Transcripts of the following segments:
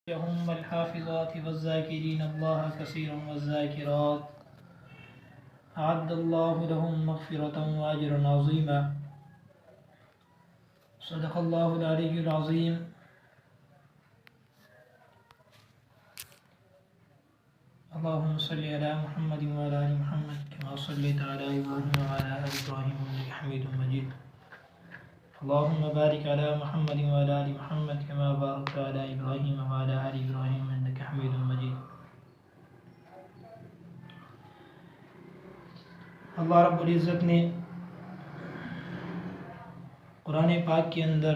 هم الحافظات والذاكرين الله كثيرا والذاكرات أعد الله لهم مغفرة وأجرا عظيما. صدق الله العلي العظيم. اللهم صل على محمد وعلى آل محمد كما صليت على إبراهيم وعلى آل إبراهيم إنك حميد مجيد. اللهم بارك على محمد وعلى آل محمد كما باركت على إبراهيم وعلى آل إبراهيم إنك حميد مجيد. اللہ رب العزت نے قرآن پاک کے اندر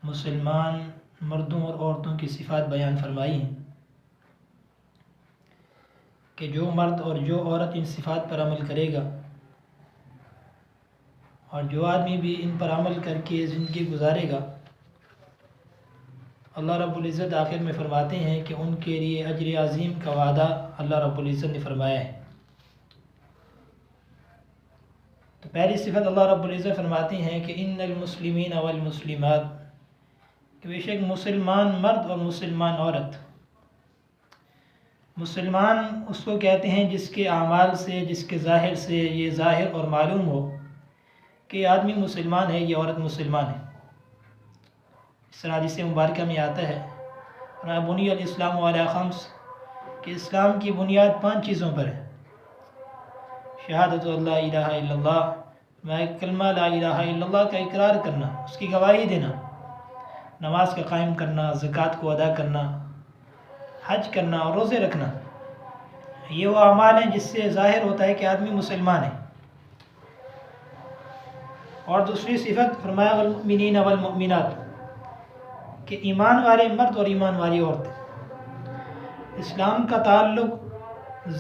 مسلمان مردوں اور عورتوں کی صفات بیان فرمائی ہیں کہ جو مرد اور جو عورت ان صفات پر عمل کرے گا اور جو آدمی بھی ان پر عمل کر کے زندگی گزارے گا، اللہ رب العزت آخر میں فرماتے ہیں کہ ان کے لیے اجر عظیم کا وعدہ اللہ رب العزت نے فرمایا ہے۔ تو پہلی صفت اللہ رب العزت فرماتے ہیں کہ ان المسلمین والمسلمات، کہ بے شک مسلمان مرد اور مسلمان عورت۔ مسلمان اس کو کہتے ہیں جس کے اعمال سے، جس کے ظاہر سے یہ ظاہر اور معلوم ہو کہ یہ آدمی مسلمان ہے، یہ عورت مسلمان ہے۔ اس طرح حدیث مبارکہ میں آتا ہے بنی الاسلام علی خمس، کہ اسلام کی بنیاد 5 چیزوں پر ہے۔ شہادت اللہ الہ الا اللہ، میں کلمہ لا الہ الا اللہ کا اقرار کرنا، اس کی گواہی دینا، نماز کا قائم کرنا، زکوٰۃ کو ادا کرنا، حج کرنا اور روزے رکھنا۔ یہ وہ اعمال ہیں جس سے ظاہر ہوتا ہے کہ آدمی مسلمان ہے۔ اور دوسری صفت فرمایا والمؤمنین والمؤمنات، کہ ایمان والے مرد اور ایمان والی عورتیں۔ اسلام کا تعلق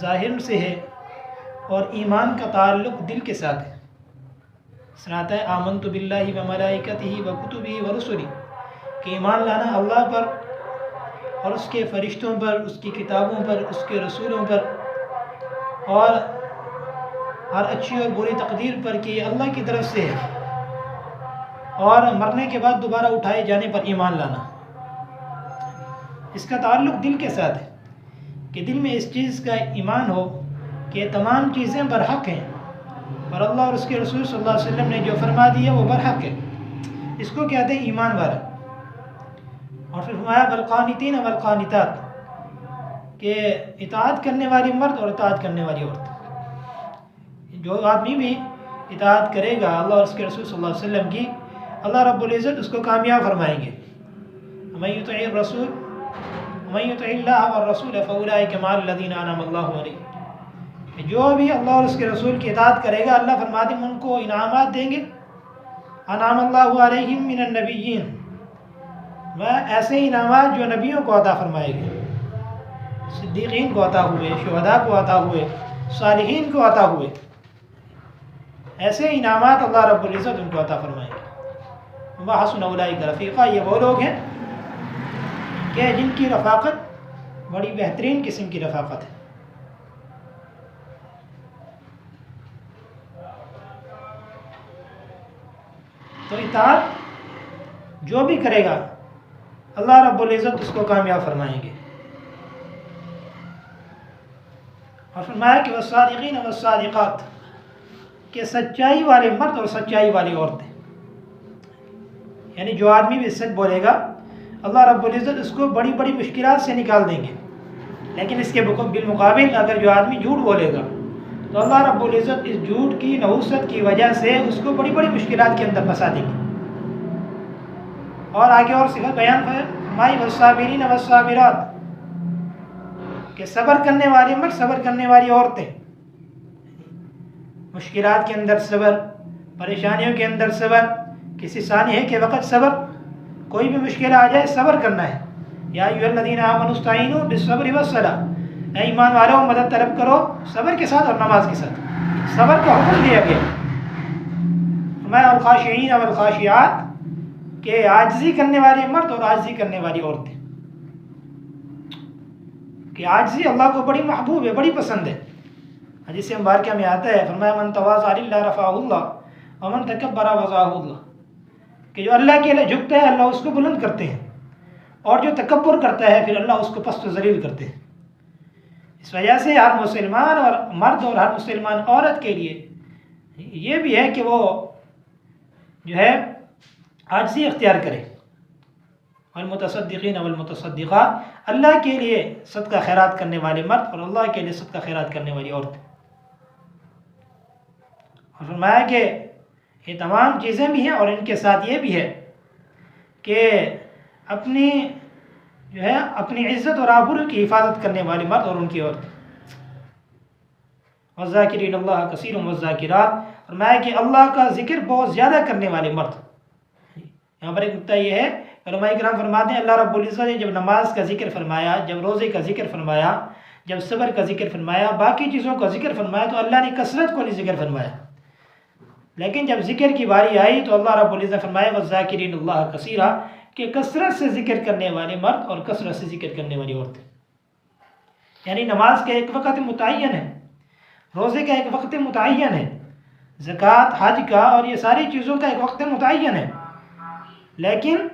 ظاہر سے ہے اور ایمان کا تعلق دل کے ساتھ ہے۔ سناتا ہے آمنت باللہ وملائکتہ وکتبہ ورسلہ، کہ ایمان لانا اللہ پر اور اس کے فرشتوں پر، اس کی کتابوں پر، اس کے رسولوں پر، اور ہر اچھی اور بری تقدیر پر کہ یہ اللہ کی طرف سے ہے، اور مرنے کے بعد دوبارہ اٹھائے جانے پر ایمان لانا۔ اس کا تعلق دل کے ساتھ ہے کہ دل میں اس چیز کا ایمان ہو کہ یہ تمام چیزیں برحق ہیں اور اللہ اور اس کے رسول صلی اللہ علیہ وسلم نے جو فرما دیا وہ برحق ہے۔ اس کو کہتے ہیں ایمان والا۔ اور پھر فرمایا والقانتین والقانتات، کہ اطاعت کرنے والی مرد اور اطاعت کرنے والی عورت۔ جو آدمی بھی اطاعت کرے گا اللہ اور اس کے رسول صلی اللہ علیہ وسلم کی، اللہ رب العزت اس کو کامیاب فرمائیں گے۔ ومن یطع الرسول ومن یطع اللہ والرسول فاولئک مع الذین انعم اللہ علیہم، جو بھی اللہ اور اس کے رسول کی اطاعت کرے گا اللہ فرماتے ہیں ان کو انعامات دیں گے۔ انعم اللہ علیہم من النبیین، وہ ایسے انعامات جو نبیوں کو عطا فرمائے گے، صدیقین کو عطا ہوئے، شہداء کو عطا ہوئے، صالحین کو عطا ہوئے، ایسے انعامات اللہ رب العزت ان کو عطا فرمائیں گے۔ وحسن اولئک رفیقا، یہ وہ لوگ ہیں کہ جن کی رفاقت بڑی بہترین قسم کی رفاقت ہے۔ تو اطاعت جو بھی کرے گا اللہ رب العزت اس کو کامیاب فرمائیں گے۔ اور فرمایا کہ والصادقین والصادقات، کہ سچائی والے مرد اور سچائی والی عورتیں، یعنی جو آدمی بھی سچ بولے گا اللہ رب العزت اس کو بڑی بڑی مشکلات سے نکال دیں گے، لیکن اس کے بالمقابل اگر جو آدمی جھوٹ بولے گا تو اللہ رب العزت اس جھوٹ کی نحوست کی وجہ سے اس کو بڑی بڑی مشکلات کے اندر پھنسا دیں گے۔ اور آگے اور صفت بیان فرمائی والصابرین والصابرات، کہ صبر کرنے والی مرد، صبر کرنے والی عورتیں، مشکلات کے اندر صبر، پریشانیوں کے اندر صبر، کسی سانحے کے وقت صبر، کوئی بھی مشکل آ جائے صبر کرنا ہے۔ یا ایھا الذین آمنوا استعینوا بالصبر والصلاۃ، اے ایمان والو مدد طلب کرو صبر کے ساتھ اور نماز کے ساتھ۔ صبر کا حکم دیا گیا۔ فرمایا الخاشعین والخاشعات، کہ عاجزی کرنے والے مرد اور عاجزی کرنے والی عورتیں، کہ عاجزی اللہ کو بڑی محبوب ہے، بڑی پسند ہے۔ حدیث مبارکہ میں آتا ہے فرمایا من تواضع للہ رفعہ اللہ ومن تکبر وضعہ اللہ، کہ جو اللہ کے لیے جھکتا ہے اللہ اس کو بلند کرتے ہیں، اور جو تکبر کرتا ہے پھر اللہ اس کو پست و ذلیل کرتے ہیں۔ اس وجہ سے ہر مسلمان اور مرد اور ہر مسلمان عورت کے لیے یہ بھی ہے کہ وہ جو ہے عاجزی اختیار کرے۔ والمتصدقین والمتصدقات، اللہ کے لیے صدقہ خیرات کرنے والے مرد اور اللہ کے لیے صدقہ خیرات کرنے والی عورت۔ اور فرمایا کہ یہ تمام چیزیں بھی ہیں اور ان کے ساتھ یہ بھی ہے کہ اپنی جو ہے اپنی عزت اور آبرو کی حفاظت کرنے والے مرد اور ان کی عورت۔ والذاکرین اللہ کثیر والذاکرات، فرمایا کہ اللہ کا ذکر بہت زیادہ کرنے والے مرد۔ یہاں پر ایک نکتہ یہ ہے، علماء کرام فرماتے ہیں اللہ رب العزت نے جب نماز کا ذکر فرمایا، جب روزے کا ذکر فرمایا، جب صبر کا ذکر فرمایا، باقی چیزوں کا ذکر فرمایا تو اللہ نے کثرت کو نہیں ذکر فرمایا، لیکن جب ذکر کی باری آئی تو اللہ رب العزت نے فرمایا والذاکرین اللہ کثیرا، کہ کثرت سے ذکر کرنے والے مرد اور کثرت سے ذکر کرنے والی عورتیں۔ یعنی نماز کا ایک وقت متعین ہے، روزے کا ایک وقت متعین ہے، زکوٰۃ، حج کا اور یہ ساری چیزوں کا ایک وقت متعین ہے، لیکن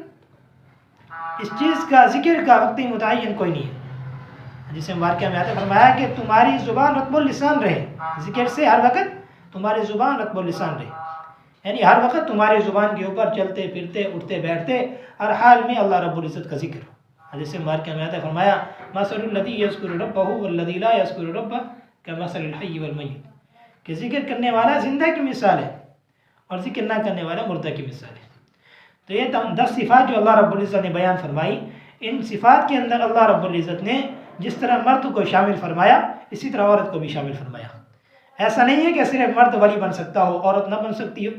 اس چیز کا ذکر کا وقت متعین کوئی نہیں ہے۔ جسے مبارکہ میں آتا فرمایا کہ تمہاری زبان رطب اللسان رہے، ذکر سے ہر وقت تمہاری زبان رطب اللسان رہے، یعنی ہر وقت تمہاری زبان کے اوپر چلتے پھرتے اٹھتے بیٹھتے ہر حال میں اللہ رب العزت کا ذکر ہو۔ جسے مبارکہ میں آتا فرمایا مثل الذی یذکر ربہ والذی لا یذکر ربہ کمثل الحی والمیت، کہ ذکر کرنے والا زندہ کی مثال ہے اور ذکر نہ کرنے والا مردہ کی مثال ہے۔ تو یہ 10 صفات جو اللہ رب العزت نے بیان فرمائی، ان صفات کے اندر اللہ رب العزت نے جس طرح مرد کو شامل فرمایا اسی طرح عورت کو بھی شامل فرمایا۔ ایسا نہیں ہے کہ صرف مرد ولی بن سکتا ہو عورت نہ بن سکتی ہو،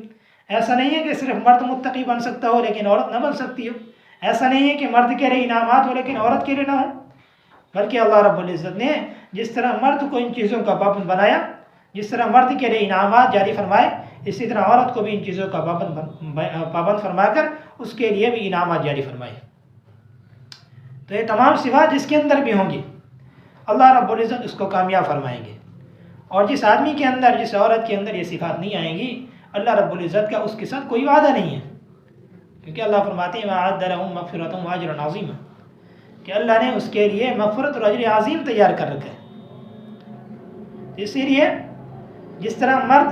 ایسا نہیں ہے کہ صرف مرد متقی بن سکتا ہو لیکن عورت نہ بن سکتی ہو، ایسا نہیں ہے کہ مرد کے لیے انعامات ہو لیکن عورت کے لیے نہ ہو، بلکہ اللہ رب العزت نے جس طرح مرد کو ان چیزوں کا پابند بنایا، جس طرح مرد کے لیے انعامات جاری فرمائے، اسی طرح عورت کو بھی ان چیزوں کا پابند فرما کر اس کے لیے بھی انعامات جاری فرمائے۔ تو یہ تمام صفات جس کے اندر بھی ہوں گی اللہ رب العزت اس کو کامیاب فرمائیں گے، اور جس آدمی کے اندر جس عورت کے اندر یہ صفات نہیں آئیں گی اللہ رب العزت کا اس کے ساتھ کوئی وعدہ نہیں ہے، کیونکہ اللہ فرماتے ہیں وَأَعَدَّ لَهُم مَغْفِرَةً وَأَجْرًا عَظِيمًا، کہ اللہ نے اس کے لیے مغفرت اور اجر عظیم تیار کر رکھا ہے۔ اسی لیے جس طرح مرد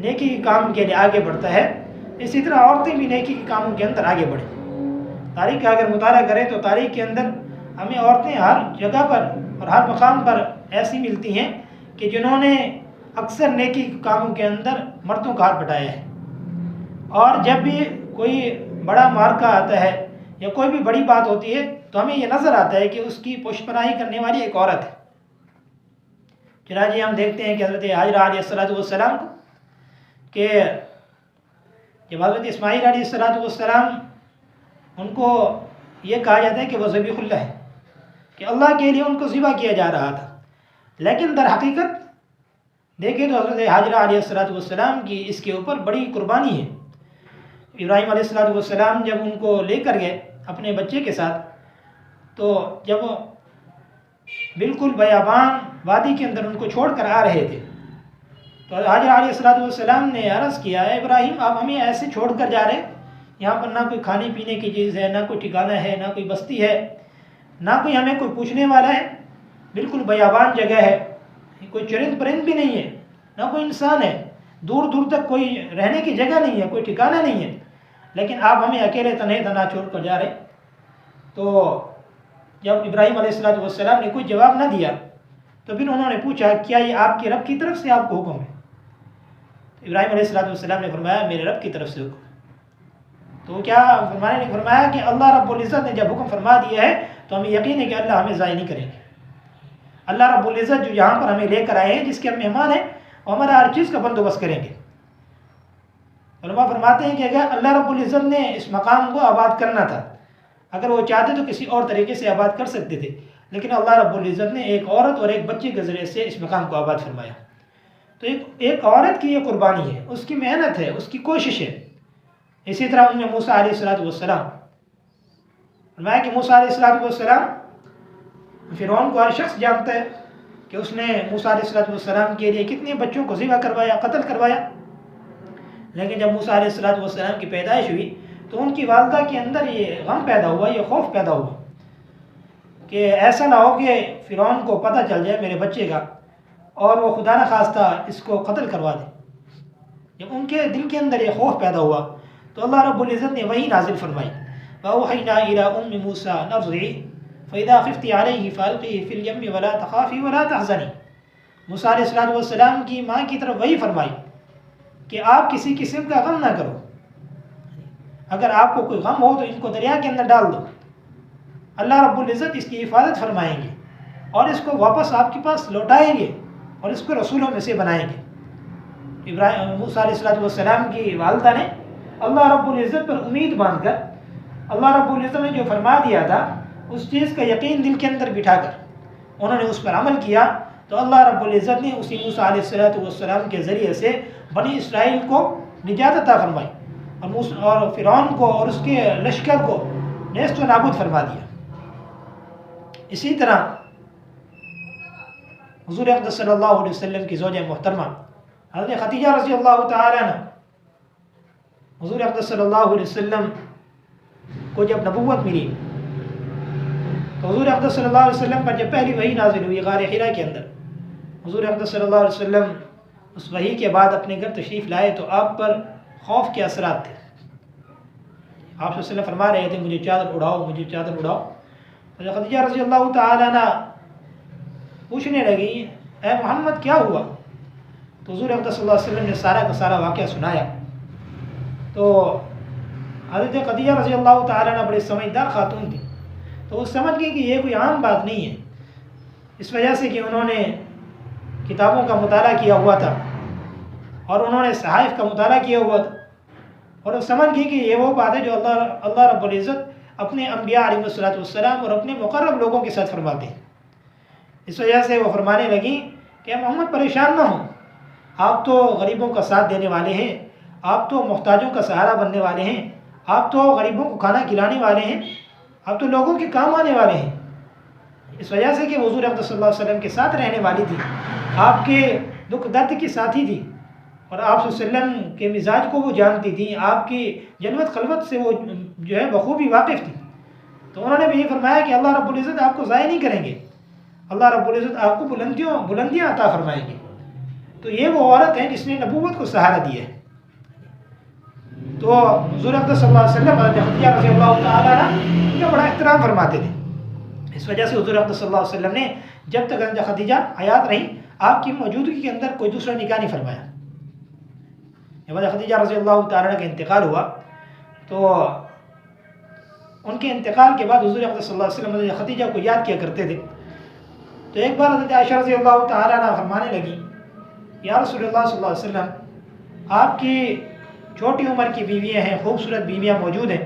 نیکی کے کام کے لیے آگے بڑھتا ہے اسی طرح عورتیں بھی نیکی کے کاموں کے اندر آگے بڑھیں۔ تاریخ کا اگر مطالعہ کریں تو تاریخ کے اندر ہمیں عورتیں ہر جگہ پر اور ہر مقام پر ایسی ملتی ہیں کہ جنہوں نے اکثر نیکی کے کاموں کے اندر مردوں کا ہاتھ بٹایا ہے، اور جب بھی کوئی بڑا مارکہ آتا ہے یا کوئی بھی بڑی بات ہوتی ہے تو ہمیں یہ نظر آتا ہے کہ اس کی پشت پناہی کرنے والی ایک عورت ہے۔ چنانچہ ہم دیکھتے ہیں کہ حضرت حاجرہ علیہ السلام کو کہ جب حضرت اسماعیل علیہ السلام ان کو یہ کہا جاتا ہے کہ وہ ذبیح اللہ ہے، کہ اللہ کے لیے ان کو ذبح کیا جا رہا تھا، لیکن در حقیقت دیکھیں تو حضرت حاجرہ علیہ السلام کی اس کے اوپر بڑی قربانی ہے۔ ابراہیم علیہ السلام جب ان کو لے کر گئے اپنے بچے کے ساتھ، تو جب وہ بالکل بیابان وادی کے اندر ان کو چھوڑ کر آ رہے تھے تو حاجرہ علیہ السلام نے عرض کیا ہے ابراہیم آپ ہمیں ایسے چھوڑ کر جا رہے، یہاں پر نہ کوئی کھانے پینے کی چیز ہے، نہ کوئی ٹھکانہ ہے، نہ کوئی بستی ہے، نہ کوئی ہمیں کوئی پوچھنے والا ہے، بالکل بیابان جگہ ہے، کوئی چرند پرند بھی نہیں ہے، نہ کوئی انسان ہے، دور دور تک کوئی رہنے کی جگہ نہیں ہے، کوئی ٹھکانہ نہیں ہے، لیکن آپ ہمیں اکیلے تنہا چھوڑ کر جا رہے۔ تو جب ابراہیم علیہ السلام نے کوئی جواب نہ دیا تو پھر انہوں نے پوچھا کیا یہ آپ کے رب کی طرف سے آپ کو حکم ہے؟ ابراہیم علیہ السلام نے فرمایا میرے رب کی طرف سے حکم۔ تو کیا فرمایا کہ اللہ رب العزت نے جب حکم فرما دیا ہے تو ہمیں یقین ہے کہ اللہ ہمیں ضائع نہیں کریں گے۔ اللہ رب العزت جو یہاں پر ہمیں لے کر آئے ہیں، جس کے ہم مہمان ہیں، وہ ہمارا ہر چیز کا بندوبست کریں گے۔ علماء فرماتے ہیں کہ اگر اللہ رب العزت نے اس مقام کو آباد کرنا تھا، اگر وہ چاہتے تو کسی اور طریقے سے آباد کر سکتے تھے، لیکن اللہ رب العزت نے ایک عورت اور ایک بچے کے ذریعے سے اس مقام کو آباد فرمایا۔ تو ایک عورت کی یہ قربانی ہے، اس کی محنت ہے، اس کی کوشش ہے۔ اسی طرح موسیٰ علیہ السلام فرمایا کہ موسیٰ علیہ السلام فرعون کو ہر شخص جانتا ہے کہ اس نے موسیٰ علیہ السلام کے لیے کتنے بچوں کو ذبح کروایا، قتل کروایا، لیکن جب موسیٰ علیہ السلام کی پیدائش ہوئی تو ان کی والدہ کے اندر یہ غم پیدا ہوا، یہ خوف پیدا ہوا کہ ایسا نہ ہو کہ فرعون کو پتہ چل جائے میرے بچے کا اور وہ خدا نخواستہ اس کو قتل کروا دے۔ جب ان کے دل کے اندر یہ خوف پیدا ہوا تو اللہ رب العزت نے وہی نازل فرمائی، وَأَوْحَيْنَا إِلَىٰ أُمِّ مُوسَىٰ نَرْضِعِهِ فَإِذَا خِفْتِ عَلَيْهِ فَأَلْقِيهِ فِي الْيَمِّ وَلَا تَخَافِي وَلَا تَحْزَنِي۔ موسیٰ علیہ السلام کی ماں کی طرف وہی فرمائی کہ آپ کسی قسم کا غم نہ کرو، اگر آپ کو کوئی غم ہو تو ان کو دریا کے اندر ڈال دو، اللہ رب العزت اس کی حفاظت فرمائیں گے اور اس کو واپس آپ کے پاس لوٹائیں گے اور اس کو رسولوں میں سے بنائیں گے۔ موسیٰ علیہ السلام کی والدہ نے اللہ رب العزت پر امید باندھ کر اللہ رب العزت نے جو فرما دیا تھا اس چیز کا یقین دل کے اندر بٹھا کر انہوں نے اس پر عمل کیا، تو اللہ رب العزت نے اسی موسیٰ علیہ السلام کے ذریعے سے بنی اسرائیل کو نجات عطا فرمائی اور فرعون کو اور اس کے لشکر کو نیست و نابود فرما دیا۔ اسی طرح حضور اقدس صلی اللہ علیہ وسلم کی زوجہ محترمہ حضرت خدیجہ رضی اللہ تعالیٰ عنہ، حضور اقدس صلی اللہ علیہ وسلم کو جب نبوت ملی تو حضور اقدس صلی اللہ علیہ وسلم پر جب پہلی وحی نازل ہوئی غار حرا کے اندر، حضور اقدس صلی اللہ علیہ وسلم اس وحی کے بعد اپنے گھر تشریف لائے تو آپ پر خوف کے اثرات تھے۔ آپ صلی اللہ علیہ وسلم فرما رہے تھے مجھے چادر اڑاؤ، مجھے چادر اڑاؤ۔ حضرت خدیجہ رضی اللہ تعالیٰ عنہ پوچھنے لگی اے محمد کیا ہوا؟ تو حضور اقدس صلی اللہ علیہ وسلم نے سارا کا سارا واقعہ سنایا۔ تو حضرت خدیجہ رضی اللہ تعالیٰ عنہ بڑے سمجھدار خاتون تھی، تو وہ سمجھ گئی کہ یہ کوئی عام بات نہیں ہے، اس وجہ سے کہ انہوں نے کتابوں کا مطالعہ کیا ہوا تھا اور انہوں نے صحائف کا مطالعہ کیا ہوا تھا، اور وہ سمجھ گئی کہ یہ وہ بات ہے جو اللہ رب العزت اپنے انبیاء علیہ السلام اور اپنے مقرب لوگوں کے ساتھ فرماتے ہیں۔ اس وجہ سے وہ فرمانے لگیں کہ محمد پریشان نہ ہوں، آپ تو غریبوں کا ساتھ دینے والے ہیں، آپ تو محتاجوں کا سہارا بننے والے ہیں، آپ تو غریبوں کو کھانا کھلانے والے ہیں، آپ تو لوگوں کے کام آنے والے ہیں۔ اس وجہ سے کہ حضور اقدس صلی اللہ علیہ وسلم کے ساتھ رہنے والی تھی، آپ کے دکھ درد کی ساتھی تھی، اور آپ صلی اللہ علیہ وسلم کے مزاج کو وہ جانتی تھی، آپ کی جلوت خلوت سے وہ جو ہے بخوبی واقف تھی۔ تو انہوں نے بھی یہ فرمایا کہ اللہ رب العزت آپ کو ضائع نہیں کریں گے، اللہ رب العزت آپ کو بلندیاں عطا فرمائیں گے۔ تو یہ وہ عورت ہے جس نے نبوت کو سہارا دیا ہے۔ تو حضور اقدس صلی اللہ علیہ وسلم حضرت خدیجہ رضی اللہ تعالیٰ عنہ ان کا بڑا احترام فرماتے تھے۔ اس وجہ سے حضور اقدس صلی اللہ علیہ وسلم نے جب تک حضرت خدیجہ حیات رہیں آپ کی موجودگی کے اندر کوئی دوسرا نکاح نہیں فرمایا۔ جب حضرت خدیجہ رضی اللہ تعالیٰ عنہ کا انتقال ہوا تو ان کے انتقال کے بعد حضور اقدس صلی اللہ علیہ وسلم حضرت خدیجہ کو یاد کیا کرتے تھے۔ تو ایک بار حضرت عائشہ رضی اللہ تعالیٰ عنہ فرمانے لگی یا رسول اللہ صلی اللہ علیہ وسلم آپ کی چھوٹی عمر کی بیویاں ہیں، خوبصورت بیویاں موجود ہیں،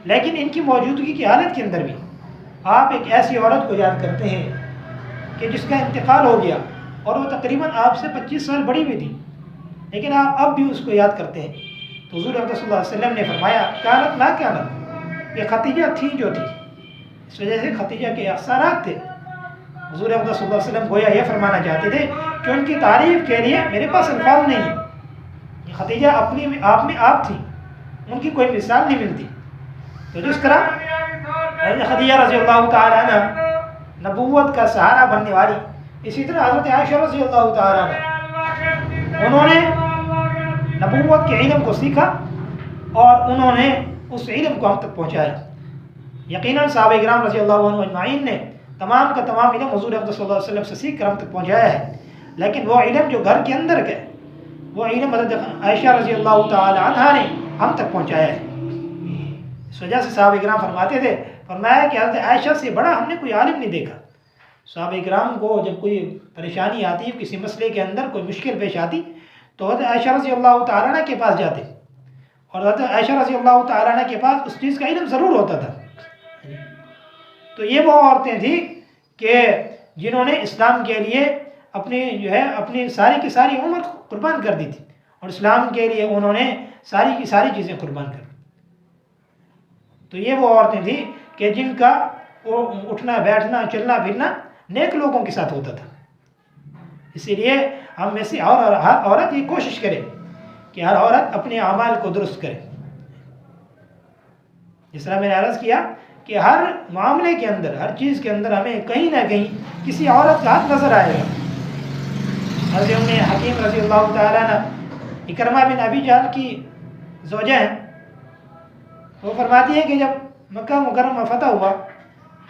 لیکن ان کی موجودگی کی حالت کے اندر بھی آپ ایک ایسی عورت کو یاد کرتے ہیں کہ جس کا انتقال ہو گیا اور وہ تقریباً آپ سے 25 سال بڑی بھی تھی، لیکن آپ اب بھی اس کو یاد کرتے ہیں۔ تو حضور اقدس صلی اللہ علیہ وسلم نے فرمایا کانت ما کانت، یہ خدیجہ تھی جو تھی، اس وجہ سے خدیجہ کے احسانات تھے۔ حضور اقدس صلی اللہ علیہ وسلم گویا یہ فرمانا چاہتے تھے کہ ان کی تعریف کے لیے میرے پاس الفاظ نہیں ہیں، یہ خدیجہ اپنی آپ میں آپ تھی، ان کی کوئی مثال نہیں ملتی۔ تو جس طرح حضرت خدیجہ رضی اللہ تعالیٰ عنہ نبوت کا سہارا بننے والی، اسی طرح حضرت عائشہ رضی اللہ تعالیٰ عنہ انہوں نے نبوت کے علم کو سیکھا اور انہوں نے اس علم کو ہم تک پہنچایا۔ یقیناً صحابہ کرام رضی اللہ عنہ اجمعین نے تمام کا تمام علم حضور اقدس صلی اللہ علیہ وسلم سے سیکھ کر ہم تک پہنچایا ہے، لیکن وہ علم جو گھر کے اندر گئے وہ علم حضرت عائشہ رضی اللہ تعالی عنہا نے ہم تک پہنچایا ہے۔ اس وجہ سے صحابہ کرام فرماتے تھے، فرمایا کہ حضرت عائشہ سے بڑا ہم نے کوئی عالم نہیں دیکھا۔ صحابہ کرام کو جب کوئی پریشانی آتی، کسی مسئلے کے اندر کوئی مشکل پیش آتی تو حضرت عائشہ رضی اللہ تعالیٰ عنہ کے پاس جاتے، اور حضرت عائشہ رضی اللہ تعالیٰ عنہ کے پاس اس چیز کا علم ضرور ہوتا تھا۔ تو یہ وہ عورتیں تھیں کہ جنہوں نے اسلام کے لیے اپنی ساری کی ساری عمر قربان کر دی تھی، اور اسلام کے لیے انہوں نے ساری کی ساری چیزیں قربان کر دی۔ تو یہ وہ عورتیں تھیں کہ جن کا اٹھنا بیٹھنا چلنا پھرنا نیک لوگوں کے ساتھ ہوتا تھا۔ اسی لیے ہم میں سے ہر عورت یہ کوشش کرے کہ ہر عورت اپنے اعمال کو درست کرے۔ جس طرح میں نے عرض کیا کہ ہر معاملے کے اندر، ہر چیز کے اندر ہمیں کہیں نہ کہیں کسی عورت کا ہاتھ نظر آئے گا۔ حضرت ام حکیم رضی اللہ تعالیٰ عنہ اکرمہ بن ابی جہل کی زوجہ ہیں، وہ فرماتی ہیں کہ جب مکہ مکرمہ فتح ہوا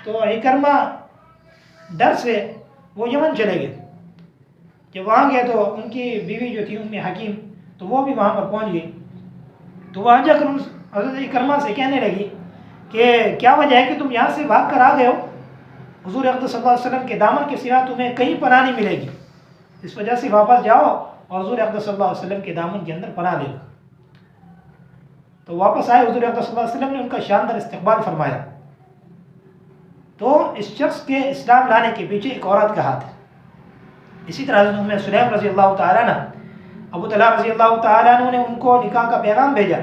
تو اکرمہ ڈر سے وہ یمن چلے گئے۔ جب وہاں گئے تو ان کی بیوی جو تھی ام حکیم، تو وہ بھی وہاں پر پہنچ گئی۔ تو وہاں جا کر حضرت اکرمہ سے کہنے لگی کہ کیا وجہ ہے کہ تم یہاں سے بھاگ کر آ گئے ہو؟ حضور اقدس صلی اللہ علیہ وسلم کے دامن کے سوا تمہیں کہیں پناہ نہیں ملے گی، اس وجہ سے واپس جاؤ اور حضور اقدس صلی اللہ علیہ وسلم کے دامن کے اندر پناہ لے لو۔ تو واپس آئے، حضور اقدس صلی اللہ علیہ وسلم نے ان کا شاندار استقبال فرمایا۔ تو اس شخص کے اسلام لانے کے پیچھے ایک عورت کا ہاتھ ہے۔ اسی طرح حضرت ام سلیم رضی اللہ تعالیٰ عنہ، ابو طلحہ رضی اللہ تعالیٰ عنہ نے ان کو نکاح کا پیغام بھیجا،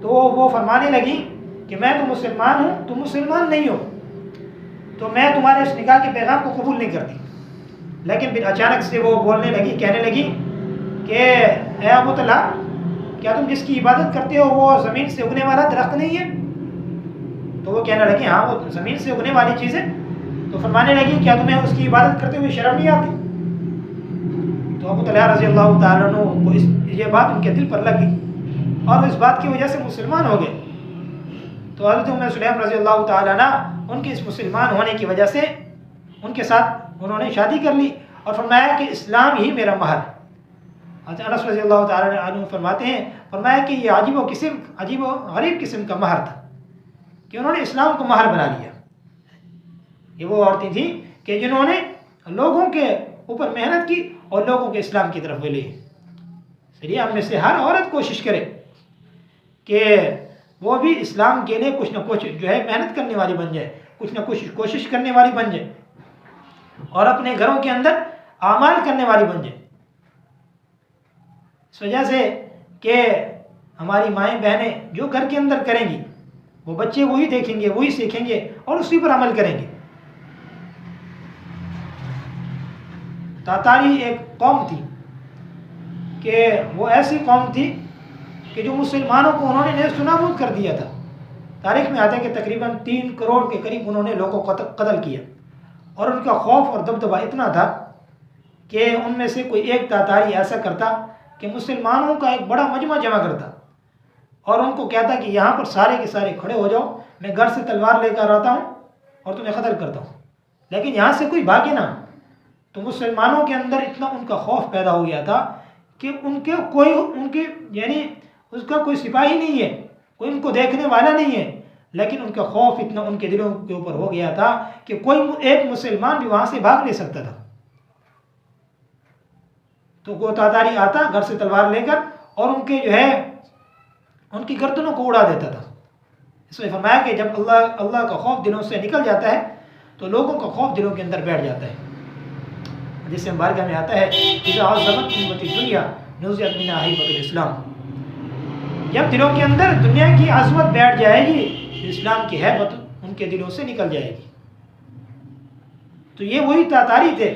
تو وہ فرمانے لگی کہ میں تو مسلمان ہوں، تم مسلمان نہیں ہو، تو میں تمہارے اس نکاح کے پیغام کو قبول نہیں کرتی۔ لیکن پھر اچانک سے وہ بولنے لگی، کہنے لگی کہ اے ابو طلحہ، کیا تم جس کی عبادت کرتے ہو وہ زمین سے اگنے والا درخت نہیں ہے؟ تو وہ کہنے لگی ہاں وہ زمین سے اگنے والی چیز ہے۔ تو فرمانے لگی کیا تمہیں اس کی عبادت کرتے ہوئے شرم نہیں آتی؟ تو ابو طلحہ رضی اللہ تعالیٰ عنہ کو یہ بات ان کے دل پر لگ گئی اور اس بات کی وجہ سے مسلمان ہو گئے۔ تو حضرت ام سلیم رضی اللہ تعالیٰ عنہ ان کے اس مسلمان ہونے کی وجہ سے ان کے ساتھ انہوں نے شادی کر لی اور فرمایا کہ اسلام ہی میرا مہر ہے۔ حضرت انس رضی اللہ تعالیٰ عنہ فرماتے ہیں، فرمایا کہ یہ عجیب و غریب قسم کا مہر تھا کہ انہوں نے اسلام کو مہر بنا لیا۔ یہ وہ عورتیں تھیں کہ جنہوں نے لوگوں کے اوپر محنت کی اور لوگوں کے اسلام کی طرف لے۔ چلیے ہم میں سے ہر عورت کوشش کرے کہ وہ بھی اسلام کے لیے کچھ نہ کچھ جو ہے محنت کرنے والی بن جائے، کچھ نہ کچھ کوشش کرنے والی بن جائے اور اپنے گھروں کے اندر اعمال کرنے والی بن جائے۔ اس وجہ سے کہ ہماری مائیں بہنیں جو گھر کے اندر کریں گی وہ بچے وہی دیکھیں گے، وہی سیکھیں گے اور اسی پر عمل کریں گے۔ تاتاری ایک قوم تھی کہ وہ ایسی قوم تھی کہ جو مسلمانوں کو انہوں نے نیست و نابود کر دیا تھا۔ تاریخ میں آتا ہے کہ تقریباً 3 کروڑ کے قریب انہوں نے لوگوں کو قتل کیا اور ان کا خوف اور دبدبہ اتنا تھا کہ ان میں سے کوئی ایک تاتاری ایسا کرتا کہ مسلمانوں کا ایک بڑا مجمع جمع کرتا اور ان کو کہتا کہ یہاں پر سارے کے سارے کھڑے ہو جاؤ، میں گھر سے تلوار لے کر آتا ہوں اور تمہیں قتل کرتا ہوں، لیکن یہاں سے کوئی بھاگے نہ۔ تو مسلمانوں کے اندر اتنا ان کا خوف پیدا ہو گیا تھا کہ ان کے یعنی اس کا کوئی سپاہی نہیں ہے، کوئی ان کو دیکھنے والا نہیں ہے، لیکن ان کا خوف اتنا ان کے دلوں کے اوپر ہو گیا تھا کہ کوئی ایک مسلمان بھی وہاں سے بھاگ نہیں سکتا تھا۔ تو وہ تاتاری آتا گھر سے تلوار لے کر اور ان کے جو ہے ان کی گردنوں کو اڑا دیتا تھا۔ اس میں فرمایا کہ جب اللہ کا خوف دلوں سے نکل جاتا ہے تو لوگوں کا خوف دلوں کے اندر بیٹھ جاتا ہے۔ حدیث مبارکہ میں آتا ہے اذا عظمت امت الدنیا نزعت منها ہیبۃ الاسلام، جب دلوں کے اندر دنیا کی عظمت بیٹھ جائے گی تو اسلام کی ہیبت ان کے دلوں سے نکل جائے گی۔ تو یہ وہی تاتاری تھے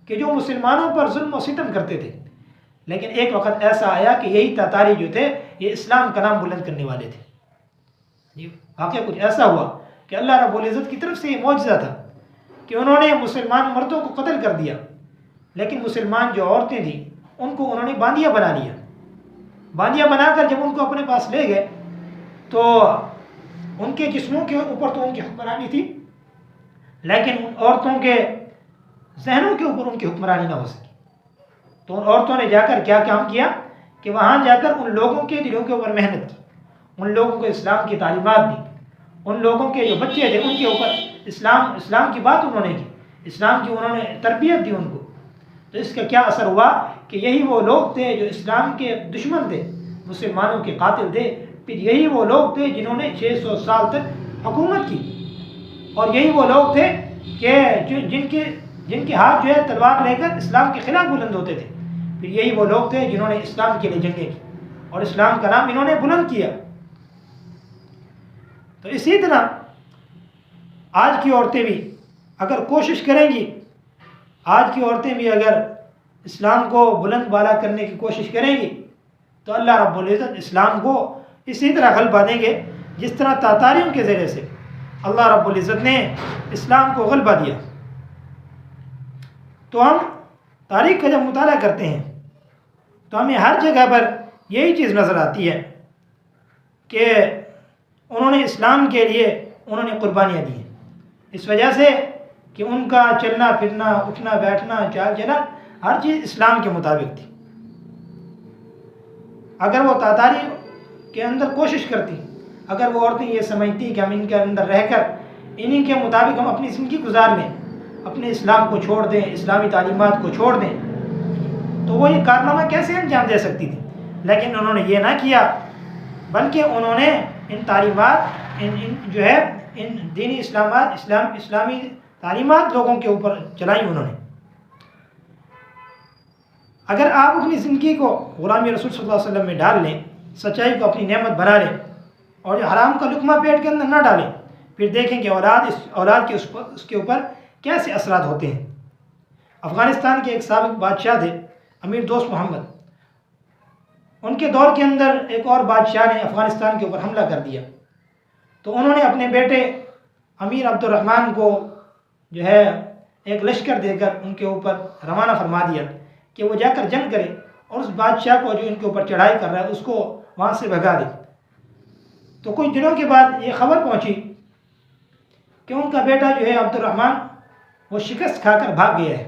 کہ جو مسلمانوں پر ظلم و ستم کرتے تھے، لیکن ایک وقت ایسا آیا کہ یہی تاتاری جو تھے یہ اسلام کا نام بلند کرنے والے تھے۔ یہ واقعہ کچھ ایسا ہوا کہ اللہ رب العزت کی طرف سے یہ معجزہ تھا کہ انہوں نے مسلمان مردوں کو قتل کر دیا، لیکن مسلمان جو عورتیں تھیں ان کو انہوں نے باندیا بنا لیا۔ باندیا بنا کر جب ان کو اپنے پاس لے گئے تو ان کے جسموں کے اوپر تو ان کی حکمرانی تھی، لیکن ان عورتوں کے ذہنوں کے اوپر ان کی حکمرانی نہ ہو سکی۔ تو ان عورتوں نے جا کر کیا کام کیا کہ وہاں جا کر ان لوگوں کے دلوں کے اوپر محنت کی، ان لوگوں کو اسلام کی تعلیمات دی، ان لوگوں کے جو بچے تھے ان کے اوپر اسلام کی بات انہوں نے کی، اسلام کی انہوں نے تربیت دی ان کو۔ تو اس کا کیا اثر ہوا کہ یہی وہ لوگ تھے جو اسلام کے دشمن تھے، مسلمانوں کے قاتل تھے، پھر یہی وہ لوگ تھے جنہوں نے 600 سال تک حکومت کی، اور یہی وہ لوگ تھے کہ جن کے ہاتھ جو ہے تلوار لے کر اسلام کے خلاف بلند ہوتے تھے، پھر یہی وہ لوگ تھے جنہوں نے اسلام کے لیے جنگیں کی اور اسلام کا نام انہوں نے بلند کیا۔ تو اسی طرح آج کی عورتیں بھی اگر کوشش کریں گی، آج کی عورتیں بھی اگر اسلام کو بلند بالا کرنے کی کوشش کریں گی تو اللہ رب العزت اسلام کو اسی طرح غلبہ دیں گے جس طرح تاتاریوں کے ذریعے سے اللہ رب العزت نے اسلام کو غلبہ دیا. تو ہم تاریخ کا جب مطالعہ کرتے ہیں تو ہمیں ہر جگہ پر یہی چیز نظر آتی ہے کہ انہوں نے اسلام کے لیے انہوں نے قربانیاں دی ہیں. اس وجہ سے کہ ان کا چلنا پھرنا، اٹھنا بیٹھنا، چال چلن ہر چیز اسلام کے مطابق تھی. اگر وہ تاتاری کے اندر کوشش کرتی، اگر وہ عورتیں یہ سمجھتی کہ ہم ان کے اندر رہ کر انہی کے مطابق ہم اپنی زندگی گزار لیں، اپنے اسلام کو چھوڑ دیں، اسلامی تعلیمات کو چھوڑ دیں، تو وہ یہ کارنامہ کیسے انجام دے سکتی تھی. لیکن انہوں نے یہ نہ کیا، بلکہ انہوں نے ان تعلیمات ان دینی اسلامی تعلیمات لوگوں کے اوپر چلائیں انہوں نے. اگر آپ اپنی زندگی کو غلامی رسول صلی اللہ علیہ وسلم میں ڈال لیں، سچائی کو اپنی نعمت بنا لیں اور حرام کا لقمہ پیٹ کے اندر نہ ڈالیں، پھر دیکھیں کہ اولاد کے اس کے اوپر کیسے اثرات ہوتے ہیں. افغانستان کے ایک سابق بادشاہ تھے امیر دوست محمد. ان کے دور کے اندر ایک اور بادشاہ نے افغانستان کے اوپر حملہ کر دیا، تو انہوں نے اپنے بیٹے امیر عبد الرحمن کو ایک لشکر دے کر ان کے اوپر روانہ فرما دیا کہ وہ جا کر جنگ کرے اور اس بادشاہ کو جو ان کے اوپر چڑھائی کر رہا ہے اس کو وہاں سے بھگا دے. تو کچھ دنوں کے بعد یہ خبر پہنچی کہ ان کا بیٹا عبد الرحمن وہ شکست کھا کر بھاگ گیا ہے.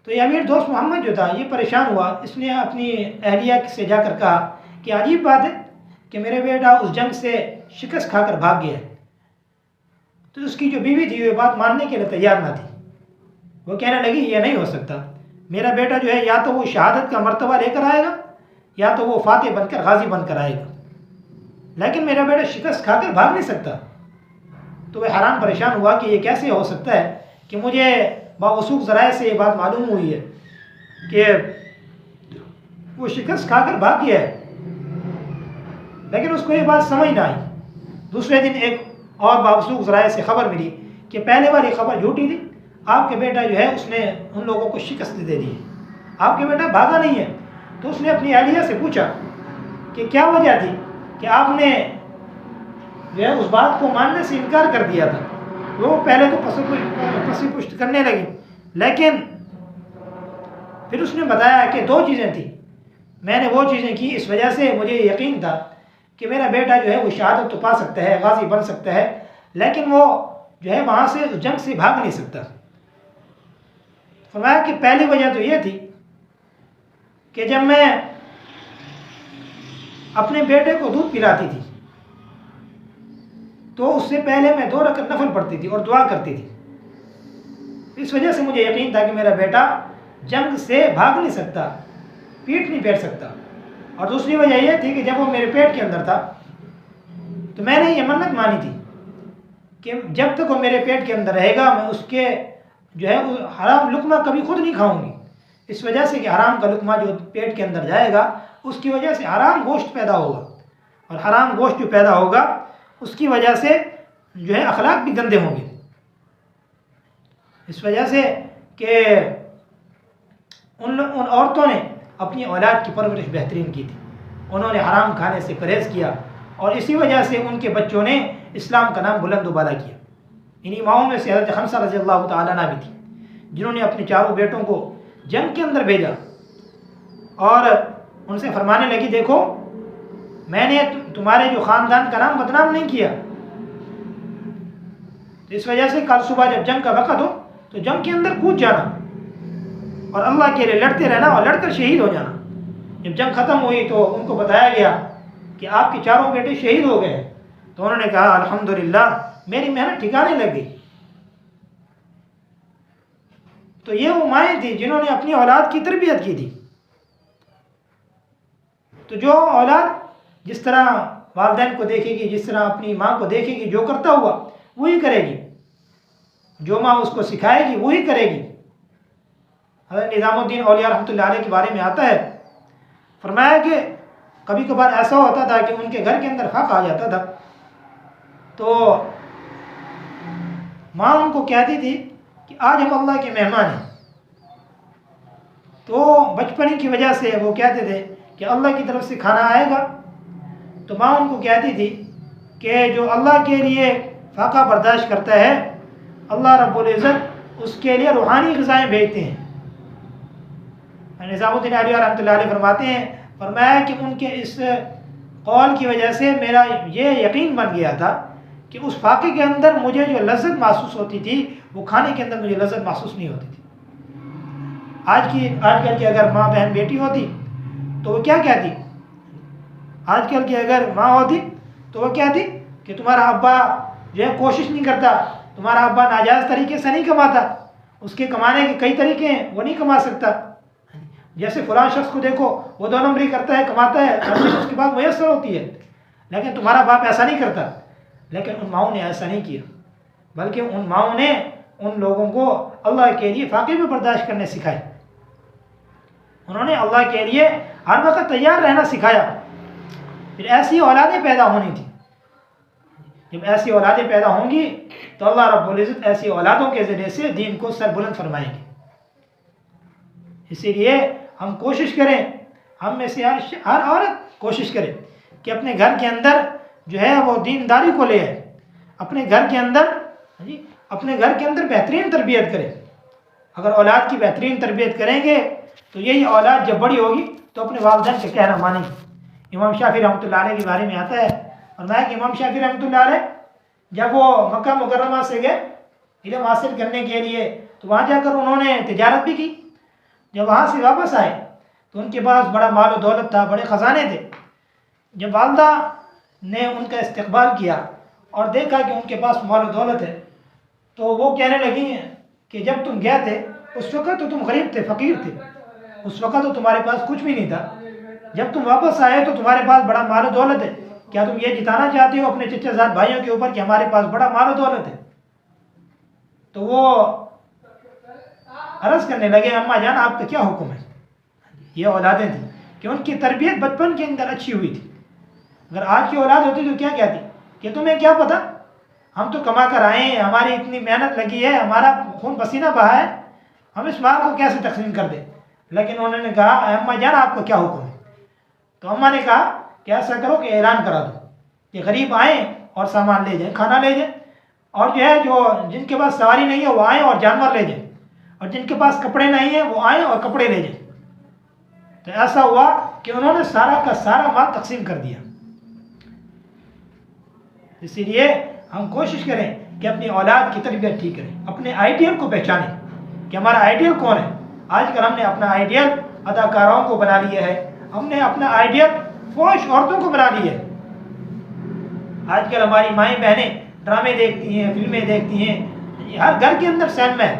تو یہ امیر دوست محمد جو تھا یہ پریشان ہوا. اس نے اپنی اہلیہ سے جا کر کہا کہ عجیب بات ہے کہ میرے بیٹا اس جنگ سے شکست کھا کر بھاگ گیا ہے. تو اس کی جو بیوی تھی وہ بات ماننے کے لیے تیار نہ تھی. وہ کہنے لگی یہ نہیں ہو سکتا، میرا بیٹا یا تو وہ شہادت کا مرتبہ لے کر آئے گا یا تو وہ فاتح بن کر غازی بن کر آئے گا، لیکن میرا بیٹا شکست کھا کر بھاگ نہیں سکتا. تو وہ حیران پریشان ہوا کہ یہ کیسے ہو سکتا ہے کہ مجھے باوثوق ذرائع سے یہ بات معلوم ہوئی ہے کہ وہ شکست کھا کر بھاگ گیا ہے، لیکن اس کو یہ بات سمجھ نہ آئی. دوسرے دن ایک اور باوثوق ذرائع سے خبر ملی کہ پہلے والی خبر جھوٹی تھی، آپ کے بیٹا اس نے ان لوگوں کو شکست دے دی ہے، آپ کے بیٹا بھاگا نہیں ہے. تو اس نے اپنی اہلیہ سے پوچھا کہ کیا وجہ تھی کہ آپ نے اس بات کو ماننے سے انکار کر دیا تھا. وہ پہلے تو پسی پشت کرنے لگی، لیکن پھر اس نے بتایا کہ دو چیزیں تھیں. میں نے وہ چیزیں کی اس وجہ سے مجھے یقین تھا کہ میرا بیٹا وہ شہادت تو پا سکتا ہے، غازی بن سکتا ہے، لیکن وہ وہاں سے جنگ سے بھاگ نہیں سکتا. فرمایا کہ پہلی وجہ تو یہ تھی کہ جب میں اپنے بیٹے کو دودھ پلاتی تھی تو اس سے پہلے میں 2 رکعت نفل پڑھتی تھی اور دعا کرتی تھی. اس وجہ سے مجھے یقین تھا کہ میرا بیٹا جنگ سے بھاگ نہیں سکتا، پیٹ نہیں پھیر سکتا. اور دوسری وجہ یہ تھی کہ جب وہ میرے پیٹ کے اندر تھا تو میں نے یہ منت مانی تھی کہ جب تک وہ میرے پیٹ کے اندر رہے گا میں اس کے حرام لقمہ کبھی خود نہیں کھاؤں گی. اس وجہ سے کہ حرام کا لقمہ جو پیٹ کے اندر جائے گا اس کی وجہ سے حرام گوشت پیدا ہوگا، اور حرام گوشت جو پیدا ہوگا اس کی وجہ سے اخلاق بھی گندے ہوں گے. اس وجہ سے کہ ان عورتوں نے اپنی اولاد کی پرورش بہترین کی تھی، انہوں نے حرام کھانے سے پرہیز کیا، اور اسی وجہ سے ان کے بچوں نے اسلام کا نام بلند و بالا کیا. انہی ماؤں میں سے حضرت حمزہ رضی اللہ تعالیٰ عنہ بھی تھی، جنہوں نے اپنے 4 بیٹوں کو جنگ کے اندر بھیجا اور ان سے فرمانے لگی دیکھو میں نے تمہارے جو خاندان کا نام بدنام نہیں کیا، تو اس وجہ سے کل صبح جب جنگ کا وقت ہو تو جنگ کے اندر کود جانا اور اللہ کے لیے لڑتے رہنا اور لڑ کر شہید ہو جانا. جب جنگ ختم ہوئی تو ان کو بتایا گیا کہ آپ کے 4 بیٹے شہید ہو گئے، تو انہوں نے کہا الحمدللہ میری محنت ٹھکانے لگ گئی. تو یہ وہ مائیں تھیں جنہوں نے اپنی اولاد کی تربیت کی تھی. تو جو اولاد جس طرح والدین کو دیکھے گی، جس طرح اپنی ماں کو دیکھے گی، جو کرتا ہوا وہی کرے گی، جو ماں اس کو سکھائے گی وہی کرے گی. حضرت نظام الدین اولیاء رحمۃ اللہ علیہ کے بارے میں آتا ہے، فرمایا کہ کبھی کبھار ایسا ہوتا تھا کہ ان کے گھر کے اندر فاقہ آ جاتا تھا تو ماں ان کو کہتی تھی کہ آج ہم اللہ کے مہمان ہیں. تو بچپن کی وجہ سے وہ کہتے تھے کہ اللہ کی طرف سے کھانا آئے گا تو ماں ان کو کہتی تھی کہ جو اللہ کے لیے فاقہ برداشت کرتا ہے اللہ رب العزت اس کے لیے روحانی غذائیں بھیجتے ہیں۔ نظام الدین علیہ رحمۃ اللہ علیہ فرماتے ہیں، فرمایا کہ ان کے اس قول کی وجہ سے میرا یہ یقین بن گیا تھا کہ اس فاقے کے اندر مجھے جو لذت محسوس ہوتی تھی وہ کھانے کے اندر مجھے لذت محسوس نہیں ہوتی تھی۔ آج کل کی اگر ماں بہن بیٹی ہوتی تو وہ کیا کہتی؟ آج کل کی اگر ماں ہوتی تو وہ کہتی کہ تمہارا ابا جو ہے کوشش نہیں کرتا، تمہارا ابا ناجائز طریقے سے نہیں کماتا، اس کے کمانے کے کئی طریقے ہیں، وہ نہیں کما سکتا۔ جیسے فلاں شخص کو دیکھو وہ 2 نمبری کرتا ہے، کماتا ہے، ہر چیز اس کے بعد میسر ہوتی ہے، لیکن تمہارا باپ ایسا نہیں کرتا۔ لیکن ان ماؤں نے ایسا نہیں کیا، بلکہ ان ماؤں نے ان لوگوں کو اللہ کے لیے فاقے میں برداشت کرنے سکھائے، انہوں نے اللہ کے لیے ہر وقت تیار رہنا سکھایا۔ پھر ایسی اولادیں پیدا ہونی تھی، جب ایسی اولادیں پیدا ہوں گی تو اللہ رب العزت ایسی اولادوں کے ذریعے سے دین کو سر بلند فرمائیں گے۔ اسی لیے ہم کوشش کریں، ہم میں سے ہر عورت کوشش کرے کہ اپنے گھر کے اندر جو ہے وہ دینداری کو لے آئے، اپنے گھر کے اندر بہترین تربیت کرے۔ اگر اولاد کی بہترین تربیت کریں گے تو یہی اولاد جب بڑی ہوگی تو اپنے والدین کا کہنا مانیں گی۔ امام شافعی رحمۃ اللہ علیہ کے بارے میں آتا ہے، فرمایا کہ امام شافعی رحمۃ اللہ علیہ جب وہ مکہ مکرمہ سے گئے علم حاصل کرنے کے لیے تو وہاں جا کر انہوں نے تجارت بھی کی۔ جب وہاں سے واپس آئے تو ان کے پاس بڑا مال و دولت تھا، بڑے خزانے تھے۔ جب والدہ نے ان کا استقبال کیا اور دیکھا کہ ان کے پاس مال و دولت ہے تو وہ کہنے لگی کہ جب تم گئے تھے اس وقت تو تم غریب تھے، فقیر تھے، اس وقت تو تمہارے پاس کچھ بھی نہیں تھا، جب تم واپس آئے تو تمہارے پاس بڑا مال و دولت ہے، کیا تم یہ جتانا چاہتے ہو اپنے چچا زاد بھائیوں کے اوپر کہ ہمارے پاس بڑا مال و دولت ہے؟ تو وہ عرض کرنے لگے، اماں جان آپ کا کیا حکم ہے؟ یہ اولادیں تھیں کہ ان کی تربیت بچپن کے اندر اچھی ہوئی تھی۔ اگر آج کی اولاد ہوتی تو کیا کہتی کہ تمہیں کیا پتہ، ہم تو کما کر آئے ہیں، ہماری اتنی محنت لگی ہے، ہمارا خون پسینہ بہا ہے، ہم اس مال کو کیسے تقسیم کر دیں؟ لیکن انہوں نے کہا اماں جان آپ کا کیا حکم ہے؟ تو اماں نے کہا کہ ایسا کرو کہ اعلان کرا دو کہ غریب آئیں اور سامان لے جائیں، کھانا لے جائیں، اور جن کے پاس سواری نہیں ہے وہ آئیں اور جانور لے جائیں، اور جن کے پاس کپڑے نہیں ہیں وہ آئیں اور کپڑے لے جائیں۔ تو ایسا ہوا کہ انہوں نے سارا کا سارا مال تقسیم کر دیا۔ اسی لیے ہم کوشش کریں کہ اپنی اولاد کی تربیت ٹھیک کریں، اپنے آئیڈیل کو پہچانیں کہ ہمارا آئیڈیل کون ہے۔ آج کل ہم نے اپنا آئیڈیل اداکاراؤں کو بنا لیا ہے، ہم نے اپنا آئیڈیل فوش عورتوں کو بنا لیا ہے۔ آج کل ہماری مائیں بہنیں ڈرامے دیکھتی ہیں، فلمیں دیکھتی ہیں، ہر گھر کے اندر سینما ہے،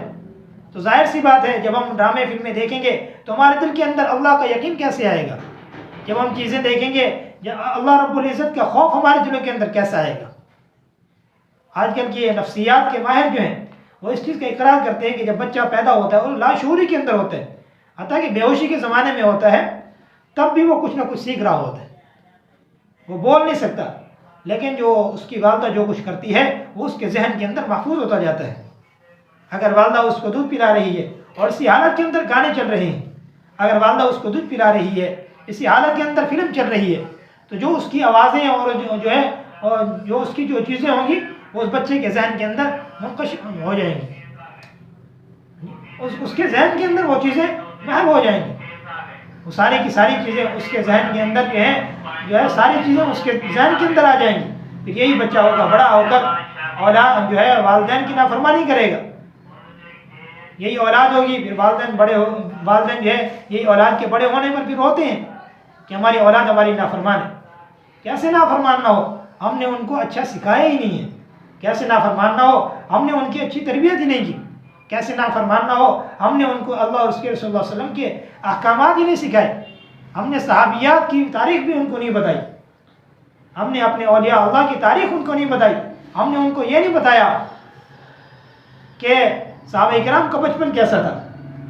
تو ظاہر سی بات ہے جب ہم ڈرامے فلمیں دیکھیں گے تو ہمارے دل کے اندر اللہ کا یقین کیسے آئے گا؟ جب ہم چیزیں دیکھیں گے اللہ رب العزت کا خوف ہمارے دلوں کے اندر کیسا آئے گا؟ آج کل کی نفسیات کے ماہر جو ہیں وہ اس چیز کا اقرار کرتے ہیں کہ جب بچہ پیدا ہوتا ہے وہ لاشعوری کے اندر ہوتا ہے، حتیٰ کہ بے ہوشی کے زمانے میں ہوتا ہے، تب بھی وہ کچھ نہ کچھ سیکھ رہا ہوتا ہے، وہ بول نہیں سکتا، لیکن جو اس کی والدہ جو کچھ کرتی ہے وہ اس کے ذہن کے اندر محفوظ ہوتا جاتا ہے۔ اگر والدہ اس کو دودھ پلا رہی ہے اور اسی حالت کے اندر گانے چل رہے ہیں، اگر والدہ اس کو دودھ پلا رہی ہے، اسی حالت کے اندر فلم چل رہی ہے، تو جو اس کی آوازیں اور جو اس کی جو چیزیں ہوں گی وہ اس بچے کے ذہن کے اندر منقش ہو جائیں گی، اس کے ذہن کے اندر وہ چیزیں محو ہو جائیں گی، وہ ساری کی ساری چیزیں اس کے ذہن کے اندر جو ہے ساری چیزیں اس کے ذہن کے اندر آ جائیں گی۔ پھر یہی بچہ ہوگا بڑا ہو کر اولاد جو ہے والدین کی نافرمانی کرے گا، یہی اولاد ہوگی، پھر والدین جو ہے یہی اولاد کے بڑے ہونے پر پھر روتے ہیں کہ ہماری اولاد ہماری نافرمان ہے۔ کیسے نافرمان نہ ہو؟ ہم نے ان کو اچھا سکھایا ہی نہیں ہے۔ کیسے نافرمان نہ ہو؟ ہم نے ان کی اچھی تربیت ہی نہیں کی۔ کیسے نافرمان نہ ہو؟ ہم نے ان کو اللہ اور اس کے رسول اللہ علیہ وسلم کے احکامات ہی نہیں سکھائے، ہم نے صحابیات کی تاریخ بھی ان کو نہیں بتائی، ہم نے اپنے اولیاء اللہ کی تاریخ ان کو نہیں بتائی، ہم نے ان کو یہ نہیں بتایا کہ صحابہ کرام کا بچپن کیسا تھا،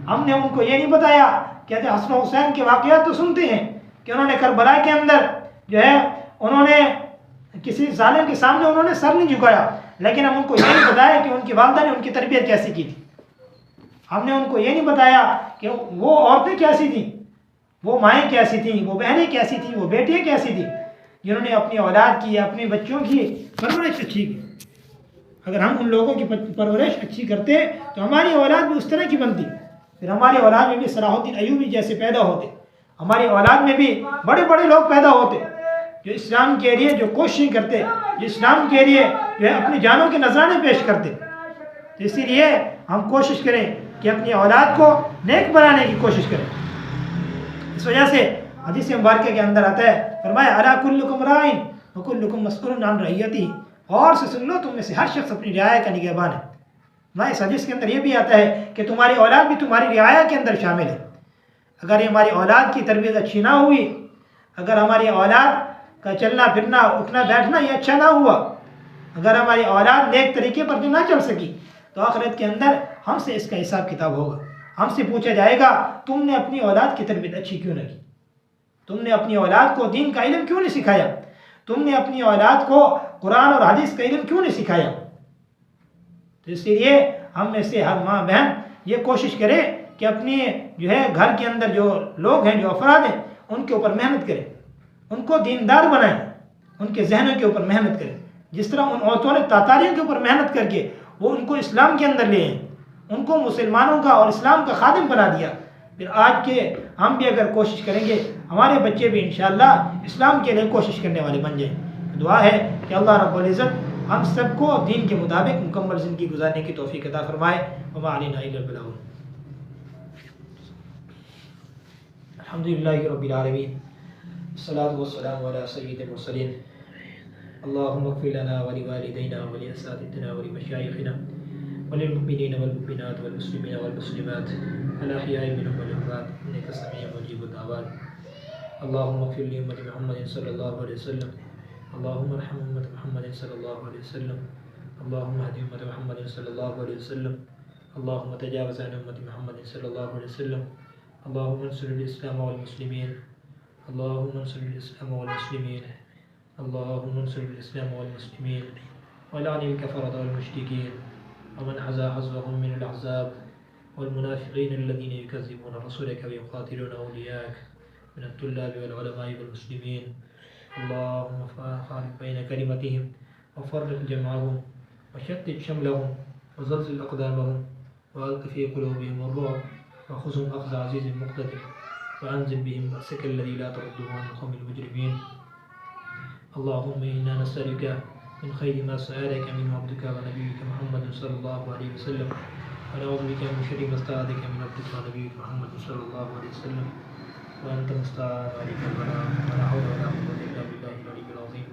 ہم نے ان کو یہ نہیں بتایا کہ حسن و حسین کے واقعات تو سنتے ہیں کہ انہوں نے کربلا کے اندر جو ہے انہوں نے کسی ظالم کے سامنے انہوں نے سر نہیں جھکایا، لیکن ہم ان کو یہ نہیں بتایا کہ ان کی والدہ نے ان کی تربیت کیسی کی تھی، ہم نے ان کو یہ نہیں بتایا کہ وہ عورتیں کیسی تھیں، وہ مائیں کیسی تھیں، وہ بہنیں کیسی تھیں، وہ بیٹیاں کیسی تھیں، جنہوں نے اپنی اولاد کی یا اپنے بچوں کی پرورش اچھی کی. اگر ہم ان لوگوں کی پرورش اچھی کرتے تو ہماری اولاد بھی اس طرح کی بنتی. پھر ہماری اولاد میں بھی صلاح الدین ایوبی جیسے پیدا ہوتے. ہماری اولاد میں بھی بڑے بڑے لوگ پیدا ہوتے جو اسلام کے لیے جو کوشش کرتے, جو اسلام کے لیے جو ہے اپنی جانوں کے نذرانے پیش کرتے. تو اسی لیے ہم کوشش کریں کہ اپنی اولاد کو نیک بنانے کی کوشش کریں. اس وجہ سے حدیث مبارکہ کے اندر آتا ہے, فرمایا الا کلکم راعٍ وکلکم مسئول عن رعیتہ, اور سے سن لو تم میں سے ہر شخص اپنی رعایا کا نگہبان ہے. اس حدیث کے اندر یہ بھی آتا ہے کہ تمہاری اولاد بھی تمہاری رعایا کے اندر شامل ہے. اگر ہماری اولاد کی تربیت اچھی نہ ہوئی, اگر ہماری اولاد کا چلنا پھرنا اٹھنا بیٹھنا یہ اچھا نہ ہوا, اگر ہماری اولاد نیک طریقے پر جو نہ چل سکی, تو آخرت کے اندر ہم سے اس کا حساب کتاب ہوگا. ہم سے پوچھا جائے گا تم نے اپنی اولاد کی تربیت اچھی کیوں نہ کی, تم نے اپنی اولاد کو دین کا علم کیوں نہیں سکھایا, تم نے اپنی اولاد کو قرآن اور حدیث کا علم کیوں نہیں سکھایا. تو اس لیے ہم میں سے ہر ماں بہن یہ کوشش کرے کہ اپنی جو ہے گھر کے اندر جو لوگ ہیں, جو افراد ہیں, ان کے اوپر محنت کریں, ان کو دیندار بنائیں, ان کے ذہنوں کے اوپر محنت کریں. جس طرح ان عورتوں نے تاتاریوں کے اوپر محنت کر کے وہ ان کو اسلام کے اندر لے ہیں, ان کو مسلمانوں کا اور اسلام کا خادم بنا دیا. پھر آج کے ہم بھی اگر کوشش کریں گے, ہمارے بچے بھی انشاءاللہ اسلام کے لیے کوشش کرنے والے بن جائیں. دعا ہے کہ اللہ رب العزت ہم سب کو دین کے مطابق مکمل زندگی گزارنے کی توفیق عطا فرمائے. وما علینا الا البلاغ. الحمدللہ رب العالمین, الصلاۃ والسلام علی سید المرسلین. اللهم اغفر لنا ولوالدينا ولأساتذتنا ولمشايخنا وللمؤمنين والمؤمنات والمسلمين والمسلمات الأحياء منهم والأموات إنك سميع مجيب الدعوات. اللهم اغفر لأمة محمد صلى الله عليه وسلم. اللهم ارحم أمة محمد صلى الله عليه وسلم. اللهم اهد أمة محمد صلى الله عليه وسلم. اللهم تجاوز عن أمة محمد صلى الله عليه وسلم. اللهم انصر الإسلام والمسلمين. اللهم انصر الإسلام والمسلمين. اللهم انصر الإسلام والمسلمين ولعن الكفرة والمشركين ومن حزى حزبهم من الأحزاب والمنافقين الذين يكذبون رسولك ويقاتلون أولياءك من الطلاب والعلماء والمسلمين. اللهم فارق بين كلمتهم وفرق جمعهم وشتت شملهم وزلزل أقدامهم وألق في قلوبهم الرعب وخذهم أخذ عزيز مقتدر وأنزل بهم بأسك الذي لا ترده عن القوم المجرمين. اللهم إنا نسألك من خير ما سألك منه عبدك ونبيك محمد صلى الله عليه وسلم, ونعوذ بك من شر ما استعاذك من عبدك ونبيك محمد صلى الله عليه وسلم, وأنت المستعان عليك البلاء ولا حول ولا قوة إلا بالله العلي العظيم.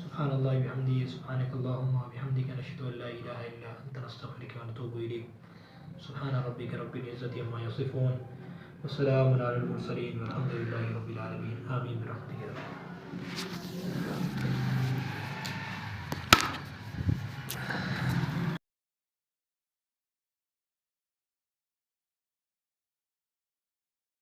سبحان الله وبحمده, سبحانك اللهم وبحمدك, نشهد أن لا إله إلا أنت, نستغفرك ونتوب إليك. سبحان ربك رب العزة عما يصفون وسلام على المرسلين والحمد لله رب العالمين. آمين برحمتك.